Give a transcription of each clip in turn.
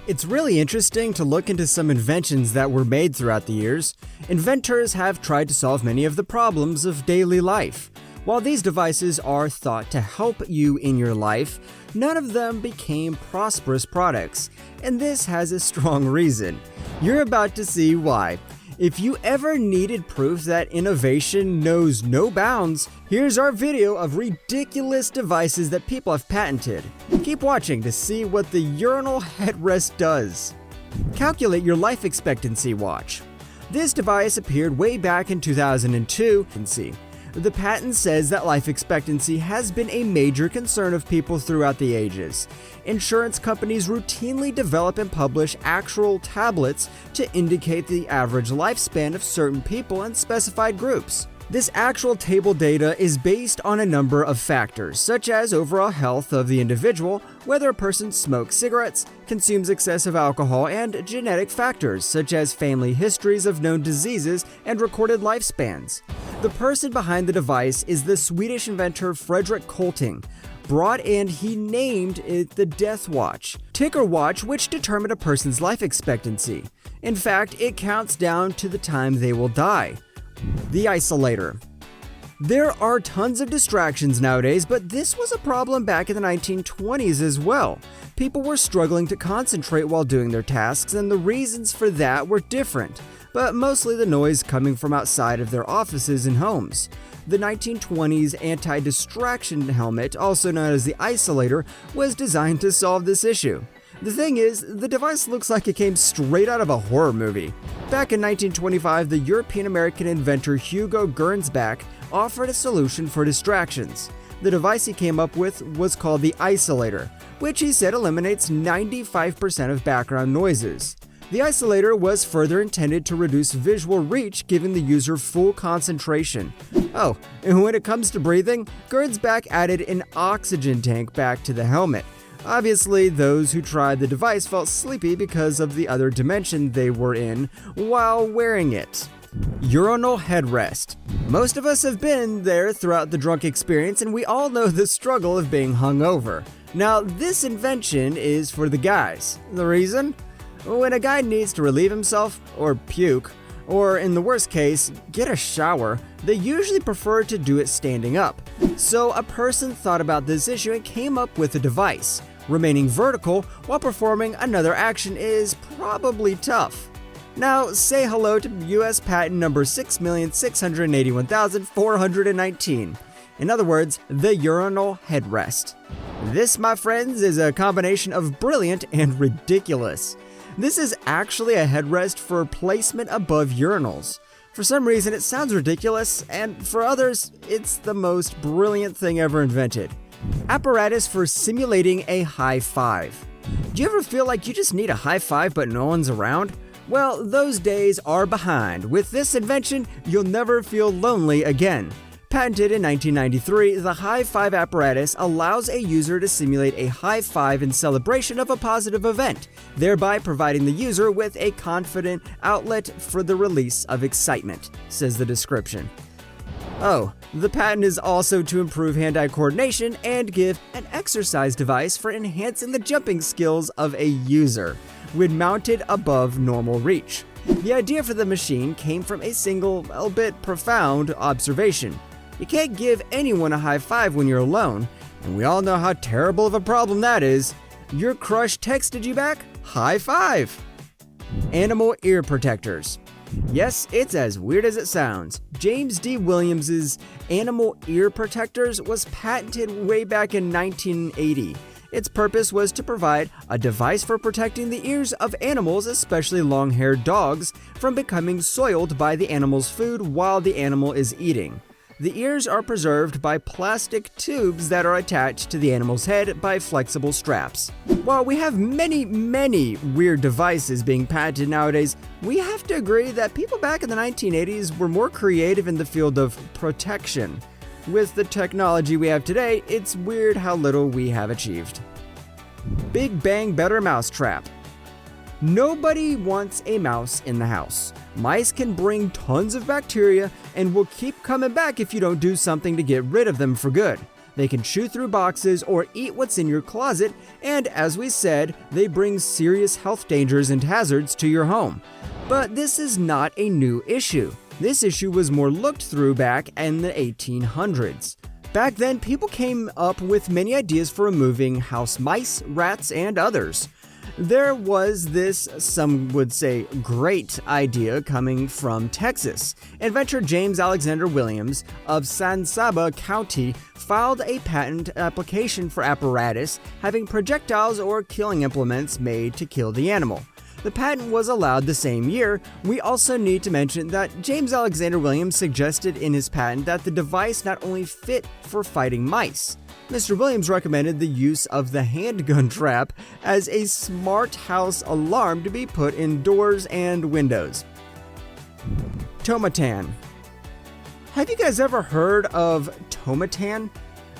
It's really interesting to look into some inventions that were made throughout the years. Inventors have tried to solve many of the problems of daily life. While these devices are thought to help you in your life, none of them became prosperous products, and this has a strong reason. You're about to see why. If you ever needed proof that innovation knows no bounds, here's our video of ridiculous devices that people have patented. Keep watching to see what the urinal headrest does. Calculate your life expectancy watch. This device appeared way back in 2002. The patent says that life expectancy has been a major concern of people throughout the ages. Insurance companies routinely develop and publish actual tablets to indicate the average lifespan of certain people and specified groups. This actual table data is based on a number of factors, such as overall health of the individual, whether a person smokes cigarettes, consumes excessive alcohol, and genetic factors, such as family histories of known diseases and recorded lifespans. The person behind the device is the Swedish inventor Fredrik Kolting. He named it the Death Watch, ticker watch which determined a person's life expectancy. In fact, it counts down to the time they will die. The Isolator. There are tons of distractions nowadays, but this was a problem back in the 1920s as well. People were struggling to concentrate while doing their tasks, and the reasons for that were different, but mostly the noise coming from outside of their offices and homes. The 1920s anti-distraction helmet, also known as the Isolator, was designed to solve this issue. The thing is, the device looks like it came straight out of a horror movie. Back in 1925, the European-American inventor Hugo Gernsback offered a solution for distractions. The device he came up with was called the Isolator, which he said eliminates 95% of background noises. The Isolator was further intended to reduce visual reach, giving the user full concentration. Oh, and when it comes to breathing, Gernsback added an oxygen tank back to the helmet. Obviously, those who tried the device felt sleepy because of the other dimension they were in while wearing it. Urinal headrest. Most of us have been there throughout the drunk experience, and we all know the struggle of being hungover. Now, this invention is for the guys. The reason? When a guy needs to relieve himself, or puke, or in the worst case, get a shower, they usually prefer to do it standing up. So a person thought about this issue and came up with a device. Remaining vertical while performing another action is probably tough. Now, say hello to US patent number 6,681,419. In other words, the urinal headrest. This, my friends, is a combination of brilliant and ridiculous. This is actually a headrest for placement above urinals. For some reason, it sounds ridiculous, and for others, it's the most brilliant thing ever invented. Apparatus for simulating a high five. Do you ever feel like you just need a high five but no one's around? Well, those days are behind. With this invention, you'll never feel lonely again. Patented in 1993, the high five apparatus allows a user to simulate a high five in celebration of a positive event, thereby providing the user with a confident outlet for the release of excitement, says the description. Oh, the patent is also to improve hand-eye coordination and give an exercise device for enhancing the jumping skills of a user when mounted above normal reach. The idea for the machine came from a single, albeit profound, observation. You can't give anyone a high five when you're alone, and we all know how terrible of a problem that is. Your crush texted you back? High five! Animal ear protectors. Yes, it's as weird as it sounds. James D. Williams's animal ear protectors was patented way back in 1980. Its purpose was to provide a device for protecting the ears of animals, especially long-haired dogs, from becoming soiled by the animal's food while the animal is eating. The ears are preserved by plastic tubes that are attached to the animal's head by flexible straps. While we have many weird devices being patented nowadays, we have to agree that people back in the 1980s were more creative in the field of protection. With the technology we have today, it's weird how little we have achieved. Big Bang Better Mousetrap. Nobody wants a mouse in the house. Mice can bring tons of bacteria and will keep coming back if you don't do something to get rid of them for good. They can chew through boxes or eat what's in your closet, and as we said, they bring serious health dangers and hazards to your home. But this is not a new issue. This issue was more looked through back in the 1800s. Back then, people came up with many ideas for removing house mice, rats, and others. There was this, some would say, great idea coming from Texas. Inventor James Alexander Williams of San Saba County filed a patent application for apparatus having projectiles or killing implements made to kill the animal. The patent was allowed the same year. We also need to mention that James Alexander Williams suggested in his patent that the device not only fit for fighting mice. Mr. Williams recommended the use of the handgun trap as a smart house alarm to be put in doors and windows. Tomatan. Have you guys ever heard of Tomatan?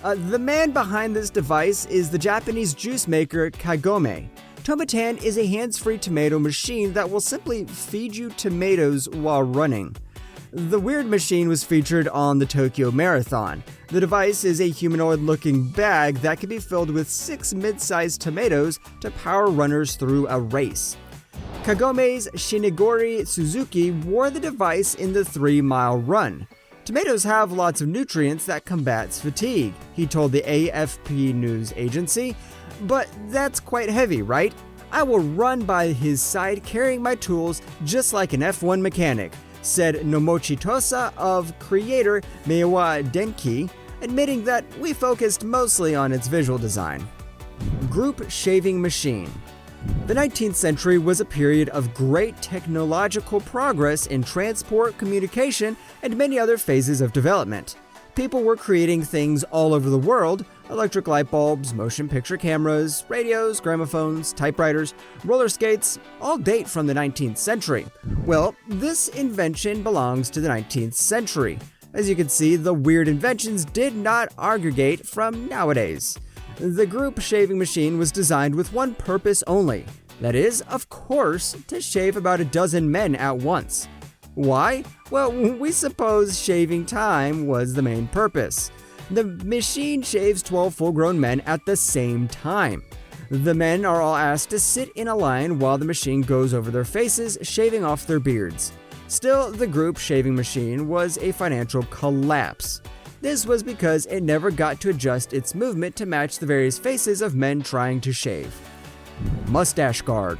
The man behind this device is the Japanese juice maker Kagome. Tomatan is a hands-free tomato machine that will simply feed you tomatoes while running. The weird machine was featured on the Tokyo Marathon. The device is a humanoid-looking bag that can be filled with 6 mid-sized tomatoes to power runners through a race. Kagome's Shinigori Suzuki wore the device in the 3-mile run. Tomatoes have lots of nutrients that combats fatigue, he told the AFP news agency. But that's quite heavy, right? I will run by his side carrying my tools just like an F1 mechanic, said Nomochi Tosa of creator Meiwa Denki, admitting that we focused mostly on its visual design. Group shaving machine. The 19th century was a period of great technological progress in transport, communication, and many other phases of development. People were creating things all over the world: electric light bulbs, motion picture cameras, radios, gramophones, typewriters, roller skates, all date from the 19th century. Well, this invention belongs to the 19th century. As you can see, the weird inventions did not aggregate from nowadays. The group shaving machine was designed with one purpose only. That is, of course, to shave about a dozen men at once. Why? Well, we suppose shaving time was the main purpose. The machine shaves 12 full-grown men at the same time. The men are all asked to sit in a line while the machine goes over their faces, shaving off their beards. Still, the group shaving machine was a financial collapse. This was because it never got to adjust its movement to match the various faces of men trying to shave. Mustache Guard.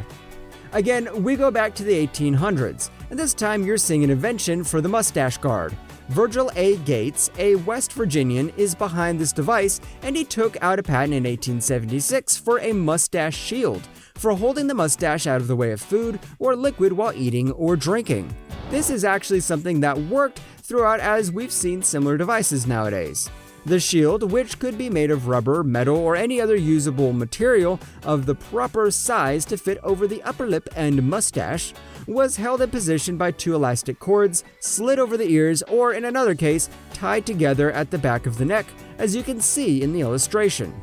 Again, we go back to the 1800s, and this time you're seeing an invention for the Mustache Guard. Virgil A. Gates, a West Virginian, is behind this device, and he took out a patent in 1876 for a mustache shield, for holding the mustache out of the way of food or liquid while eating or drinking. This is actually something that worked throughout, as we've seen similar devices nowadays. The shield, which could be made of rubber, metal, or any other usable material of the proper size to fit over the upper lip and mustache, was held in position by 2 elastic cords, slid over the ears, or in another case, tied together at the back of the neck, as you can see in the illustration.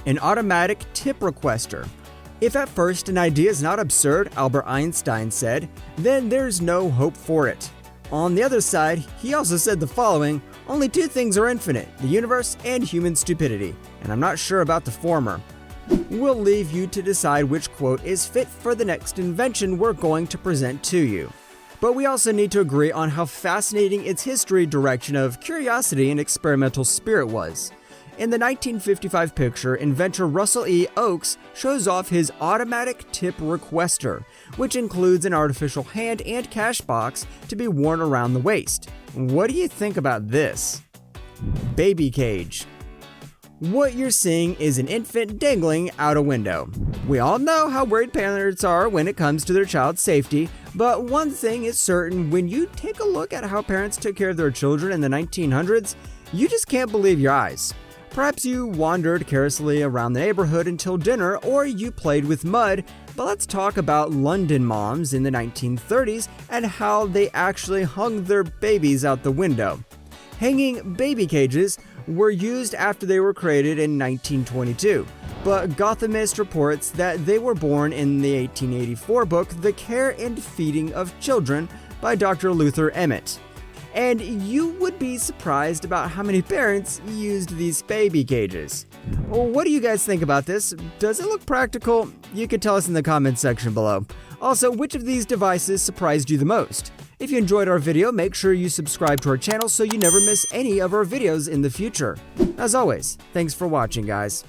An automatic tip requester. If at first an idea is not absurd, Albert Einstein said, then there's no hope for it. On the other side, he also said the following: only 2 things are infinite, the universe and human stupidity, and I'm not sure about the former. We'll leave you to decide which quote is fit for the next invention we're going to present to you. But we also need to agree on how fascinating its history, direction of curiosity, and experimental spirit was. In the 1955 picture, inventor Russell E. Oakes shows off his automatic tip requester, which includes an artificial hand and cash box to be worn around the waist. What do you think about this? Baby cage. What you're seeing is an infant dangling out a window. We all know how worried parents are when it comes to their child's safety, but one thing is certain: when you take a look at how parents took care of their children in the 1900s, you just can't believe your eyes. Perhaps you wandered carelessly around the neighborhood until dinner, or you played with mud, but let's talk about London moms in the 1930s and how they actually hung their babies out the window. Hanging baby cages were used after they were created in 1922, but Gothamist reports that they were born in the 1884 book The Care and Feeding of Children by Dr. Luther Emmett. And you would be surprised about how many parents used these baby cages. What do you guys think about this? Does it look practical? You can tell us in the comments section below. Also, which of these devices surprised you the most? If you enjoyed our video, make sure you subscribe to our channel so you never miss any of our videos in the future. As always, thanks for watching, guys.